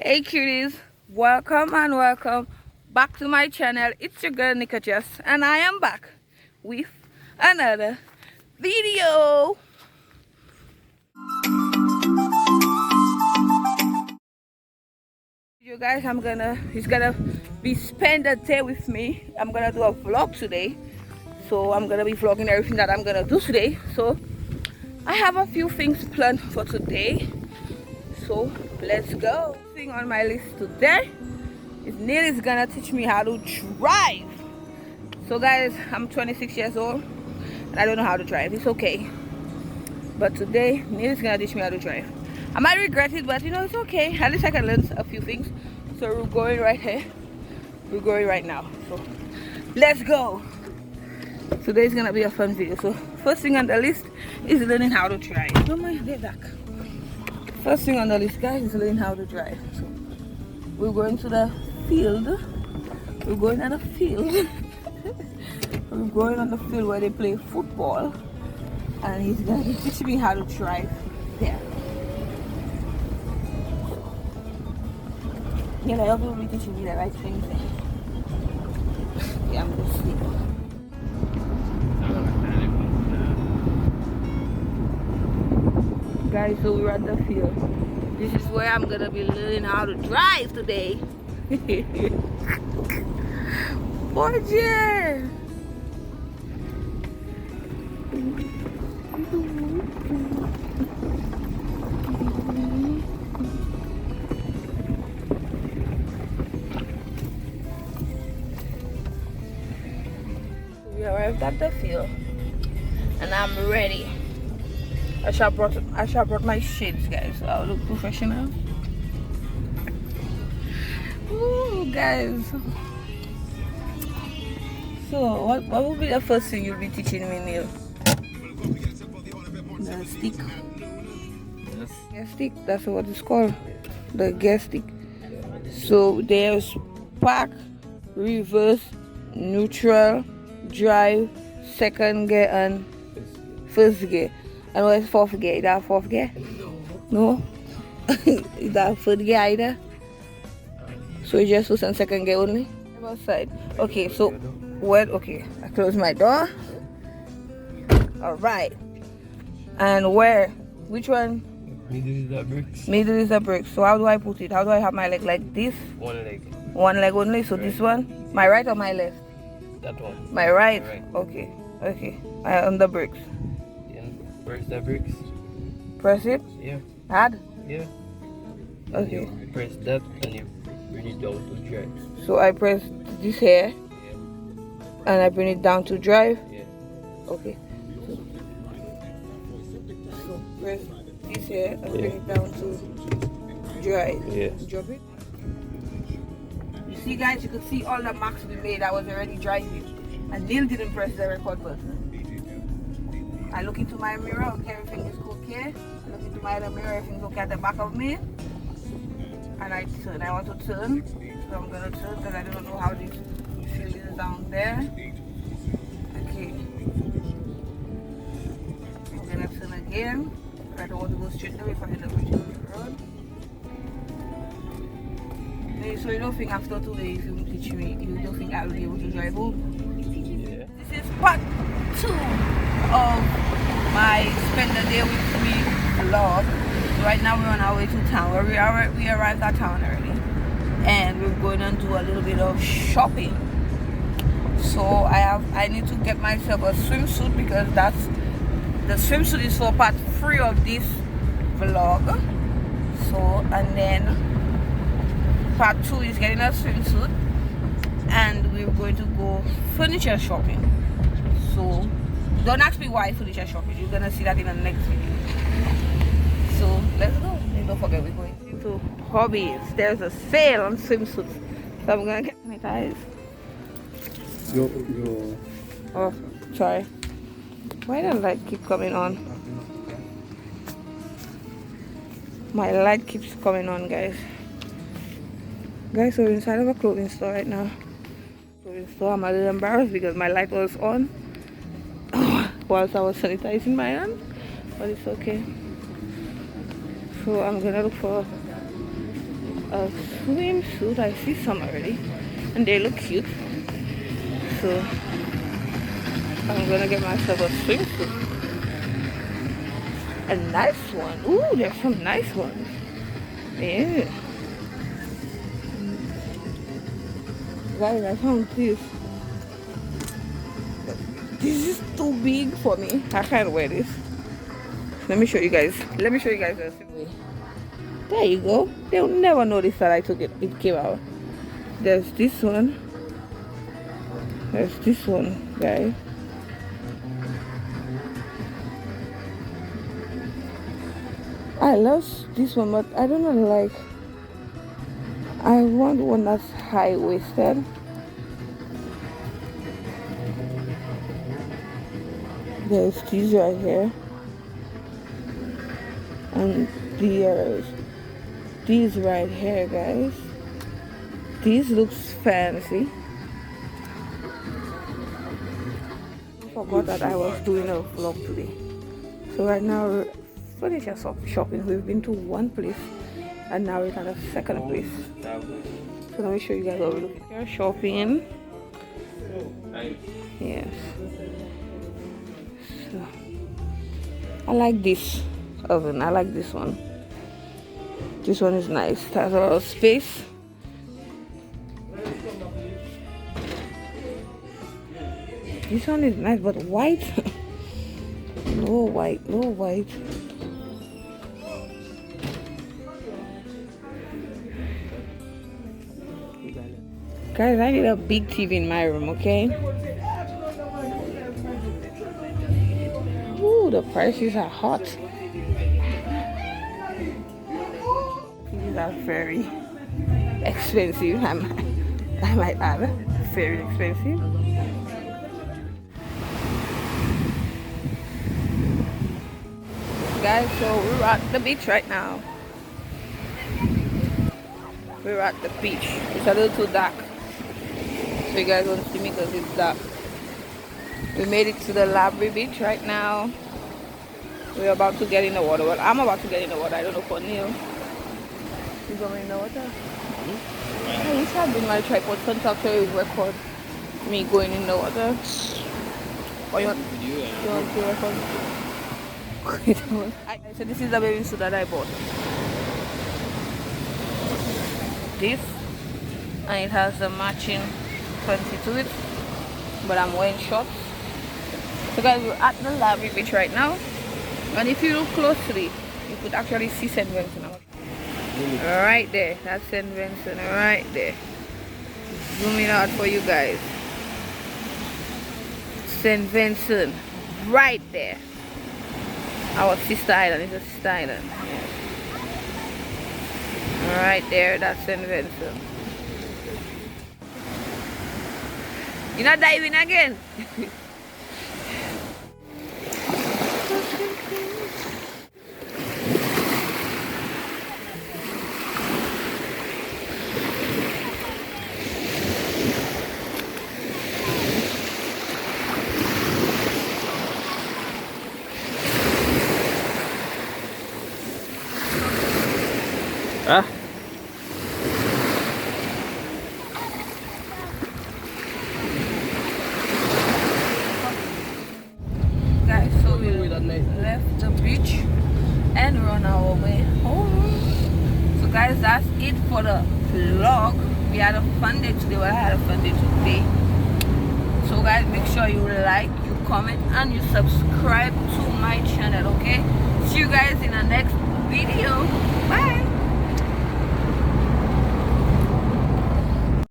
Hey cuties, welcome and welcome back to my channel. It's your girl Nika Jess and I am back with another video. You guys, he's gonna be spend a day with me. I'm gonna do a vlog today. So I'm gonna be vlogging everything that I'm gonna do today. So I have a few things planned for today. So let's go. Thing on my list today is Neil is gonna teach me how to drive. So guys, I'm 26 years old and I don't know how to drive. It's okay, but today Neil is gonna teach me how to drive. I might regret it, but you know, it's okay. At least I can learn a few things. So we're going right here. We're going right now. So let's go. Today's gonna be a fun video. So first thing on the list is learning how to drive. Don't mind, get back. First thing on the list, guys, is learning how to drive. So we're going to the field. We're going on the field. We're going on the field where they play football, and he's gonna be teaching me how to drive there. You know, he'll be teaching me the right things. Yeah, I'm just sleeping. Guys, so we're at the field. This is where I'm gonna be learning how to drive today. Roger! We arrived at the field and I'm ready. I shall brought my shades, guys, so I'll look professional. Ooh, guys. So what will be the first thing you'll be teaching me, Neil? The stick. Yes. Gear stick, that's what it's called. The gear stick. So there's park, reverse, neutral, drive, second gear and first gear. And what is fourth gear? Is that fourth gear? No? Is that third gear either? So you just first and second gear only? Outside. Okay, so what? Okay, I close my door. Alright. And where? Which one? Middle is the bricks. Middle is the brake. So how do I put it? How do I have my leg like this? One leg. One leg only. So this one? My right or my left? That one. My right? Right. Okay. Okay. I on the brakes. Press the bricks. Press it? Yeah. Hard? Yeah. Okay. You press that and you bring it down to drive. So I press this here Yeah. and I bring it down to drive? Yeah. Okay. So press this here and bring it down to drive. Yeah. Drop it. You see, guys, you could see all the marks we made. I was already driving. And Neil didn't press the record button. I look into my mirror, okay, everything is okay. I look into my other mirror, everything's okay at the back of me. And I turn. I want to turn. So I'm gonna turn because I don't know how this field is down there. Okay. I'm gonna turn again. I don't want to go straight away if I end up reaching the road. Okay, so you don't think after today, if you teach me, you don't think I will be able to drive home? Yeah. This is part 2 of my spend the day with me vlog. Right now we're on our way to town. We arrived at town early and we're going to do a little bit of shopping. So I need to get myself a swimsuit because the swimsuit is for part 3 of this vlog. So and then part 2 is getting a swimsuit and we're going to go furniture shopping. So don't ask me why furniture shopping. You're gonna see that in the next video. So let's go. And don't forget we're going to hobbies. There's a sale on swimsuits. So I'm gonna get sanitized. Yo. Oh, sorry. Why does the light keep coming on? My light keeps coming on, guys. Guys, so we're inside of a clothing store right now. I'm a little embarrassed because my light was on whilst I was sanitizing my hand, but it's okay. So I'm gonna look for a swimsuit. I see some already, and they look cute. So I'm gonna get myself a swimsuit. A nice one. Ooh, there's some nice ones. Yeah. Guys, I found this. This is too big for me. I can't wear this. Let me show you guys. Let me show you guys this. There you go. They'll never notice that I took it. It came out. There's this one. There's this one, guys. I love this one, but I don't know, like, I want one that's high-waisted. There's these right here, and there's these right here, guys. These looks fancy. I forgot that I was doing a vlog today. So right now we're finished our shopping. We've been to one place and now we're at a second place. So let me show you guys what we're looking for. Shopping. Yes. So I like this oven. I like this one. This one is nice. It has a lot of space. This one is nice, but white. No white, no white. Guys, I need a big TV in my room, okay? Ooh, the prices are hot. These are very expensive. I might add, very expensive. Guys, so we're at the beach right now. We're at the beach. It's a little too dark, so you guys won't see me because it's dark. We made it to the Laborie beach right now. We're about to get in the water. Well, I'm about to get in the water. I don't know for Neil. You going in the water? I wish I'd been my tripod since after you record me going in the water. Or you want to record? So this is the bathing suit that I bought. This, and it has a matching panty to it, but I'm wearing shorts. So guys, we're at the Laborie beach right now, and if you look closely, you could actually see St. Vincent right there. That's St. Vincent right there. Zoom it out for you guys. St. Vincent right there. Our sister island is a sister island. Yes. Right there, that's St. Vincent. You're not diving again? Ah. Guys, so we left the beach and we're on our way home. So guys, that's it for the vlog. We had a fun day today. Well, I had a fun day today. So guys, make sure you like, you comment, and you subscribe to my channel, okay? See you guys in the next video.